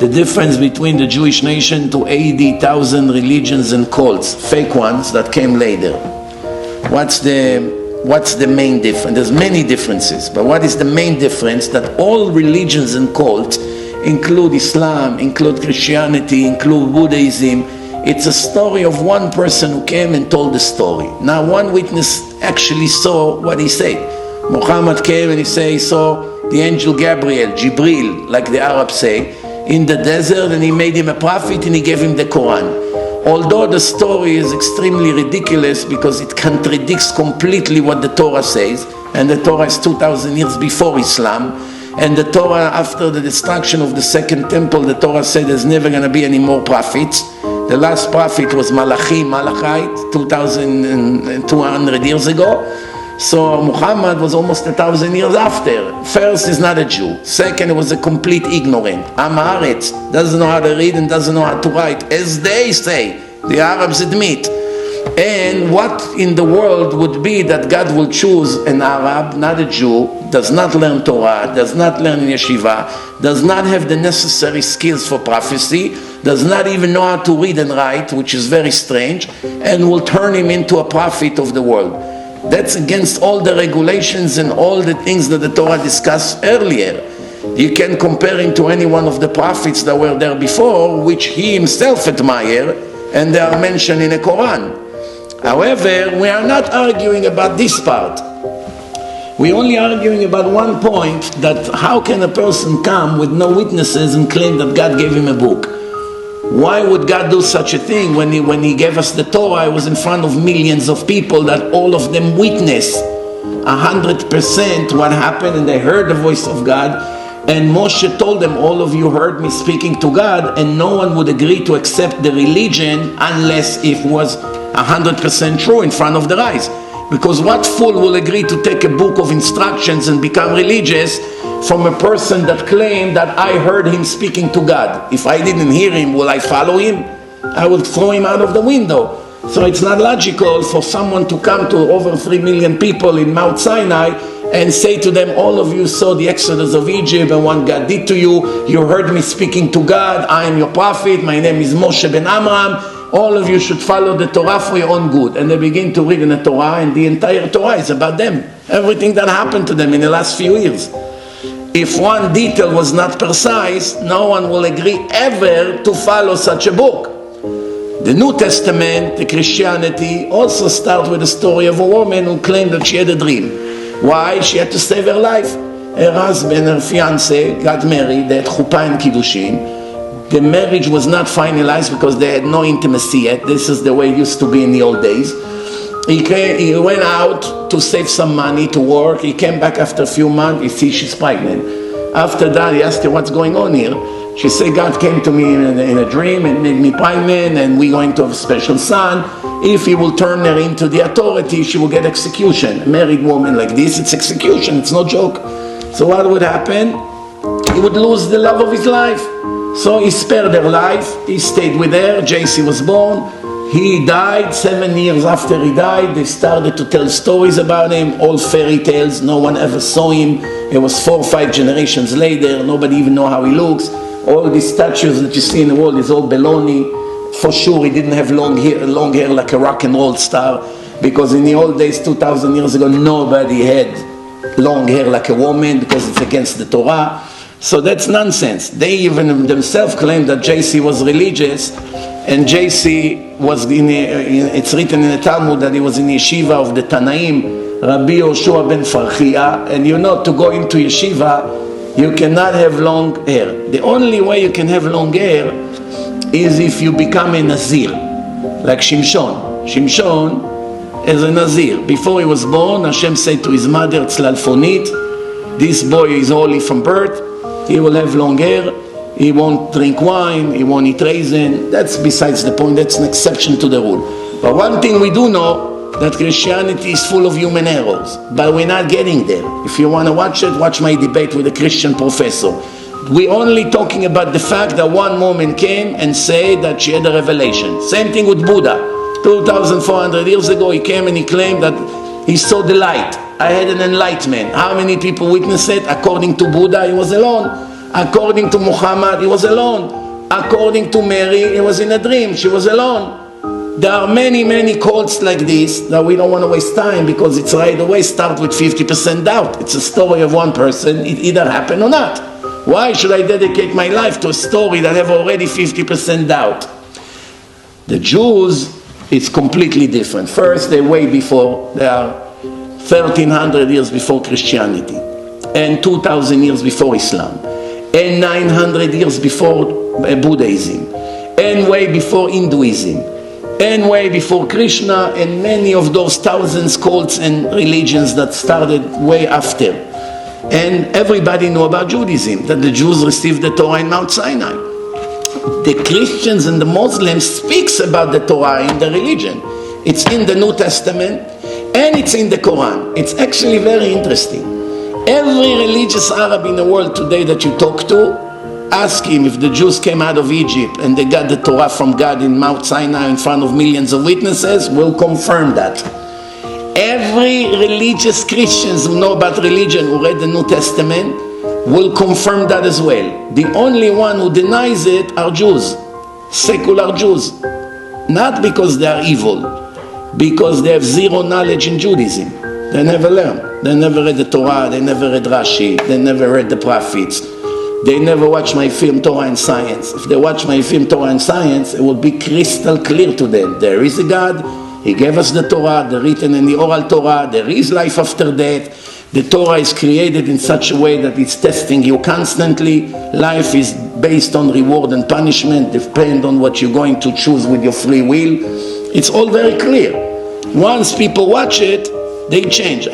the difference between the Jewish nation to 80,000 religions and cults, fake ones that came later. What's the main difference? There's many differences, but what is the main difference? That all religions and cults include Islam, include Christianity, include Buddhism. It's a story of one person who came and told the story. Now one witness actually saw what he said. Muhammad came and he saw the angel Gabriel, Jibril, like the Arabs say, in the desert, and he made him a prophet and he gave him the Quran. Although the story is extremely ridiculous because it contradicts completely what the Torah says, and the Torah is 2,000 years before Islam, and the Torah, after the destruction of the second temple, the Torah said there's never going to be any more prophets. The last prophet was Malachite, 2,200 years ago. So Muhammad was almost 1,000 years after. First, he's not a Jew. Second, he was a complete ignorant. Haaretz, doesn't know how to read and doesn't know how to write, as they say, the Arabs admit. And what in the world would be that God will choose an Arab, not a Jew, does not learn Torah, does not learn in yeshiva, does not have the necessary skills for prophecy, does not even know how to read and write, which is very strange, and will turn him into a prophet of the world. That's against all the regulations and all the things that the Torah discussed earlier. You can compare him to any one of the prophets that were there before, which he himself admired, and they are mentioned in the Quran. However, we are not arguing about this part. We're only arguing about one point, that how can a person come with no witnesses and claim that God gave him a book? Why would God do such a thing? When he gave us the Torah, it was in front of millions of people that all of them witnessed 100% what happened, and they heard the voice of God. And Moshe told them, all of you heard me speaking to God, and no one would agree to accept the religion unless it was 100% true in front of their eyes. Because what fool will agree to take a book of instructions and become religious from a person that claimed that I heard him speaking to God? If I didn't hear him, will I follow him? I will throw him out of the window. So it's not logical for someone to come to over 3 million people in Mount Sinai and say to them, all of you saw the exodus of Egypt and what God did to you. You heard me speaking to God. I am your prophet. My name is Moshe ben Amram. All of you should follow the Torah for your own good. And they begin to read in the Torah, and the entire Torah is about them. Everything that happened to them in the last few years. If one detail was not precise, no one will agree ever to follow such a book. The New Testament, the Christianity, also starts with the story of a woman who claimed that she had a dream. Why? She had to save her life. Her husband, her fiancé, got married. They had chuppah and kiddushin. The marriage was not finalized because they had no intimacy yet. This is the way it used to be in the old days. He went out to save some money to work. He came back after a few months. He sees she's pregnant. After that, he asked her, what's going on here? She said, God came to me in a dream and made me pregnant, and we're going to have a special son. If he will turn her into the authority, she will get execution. A married woman like this, it's execution. It's no joke. So what would happen? He would lose the love of his life. So he spared her life. He stayed with her. JC was born. He died. 7 years after he died, they started to tell stories about him, all fairy tales. No one ever saw him. It was 4 or 5 generations later. Nobody even know how he looks. All these statues that you see in the world is all baloney. For sure, he didn't have long hair like a rock and roll star, because in the old days, 2,000 years ago, nobody had long hair like a woman because it's against the Torah. So that's nonsense. They even themselves claim that JC was religious, and JC was it's written in the Talmud that he was in the yeshiva of the Tanaim, Rabbi Yoshua ben Farchia, and to go into yeshiva, you cannot have long hair. The only way you can have long hair is if you become a Nazir, like Shimshon. Shimshon is a Nazir. Before he was born, Hashem said to his mother, Tzlalfonit, this boy is holy from birth. He will have long hair, he won't drink wine, he won't eat raisin. That's besides the point, that's an exception to the rule. But one thing we do know, that Christianity is full of human errors, but we're not getting there. If you want to watch it, watch my debate with a Christian professor. We're only talking about the fact that one woman came and said that she had a revelation. Same thing with Buddha. 2,400 years ago, he came and he claimed that he saw the light. I had an enlightenment. How many people witnessed it? According to Buddha, he was alone. According to Muhammad, he was alone. According to Mary, he was in a dream. She was alone. There are many, many cults like this that we don't want to waste time because it's right away start with 50% doubt. It's a story of one person. It either happened or not. Why should I dedicate my life to a story that have already 50% doubt? The Jews, it's completely different. First, they're way before. They are 1,300 years before Christianity, and 2,000 years before Islam, and 900 years before Buddhism, and way before Hinduism, and way before Krishna, and many of those thousands cults and religions that started way after. And everybody knew about Judaism, that the Jews received the Torah in Mount Sinai. The Christians and the Muslims speaks about the Torah in the religion. It's in the New Testament and it's in the Quran. It's actually very interesting. Every religious Arab in the world today that you talk to, ask him if the Jews came out of Egypt and they got the Torah from God in Mount Sinai in front of millions of witnesses, will confirm that. Every religious Christians who know about religion, who read the New Testament, will confirm that as well. The only one who denies it are Jews, secular Jews. Not because they are evil, because they have zero knowledge in Judaism. They never learned. They never read the Torah, they never read Rashi, they never read the prophets. They never watch my film Torah and Science. If they watch my film Torah and Science, it will be crystal clear to them. There is a God, He gave us the Torah, the written and the oral Torah, there is life after death. The Torah is created in such a way that it's testing you constantly. Life is based on reward and punishment, depend on what you're going to choose with your free will. It's all very clear. Once people watch it, they change.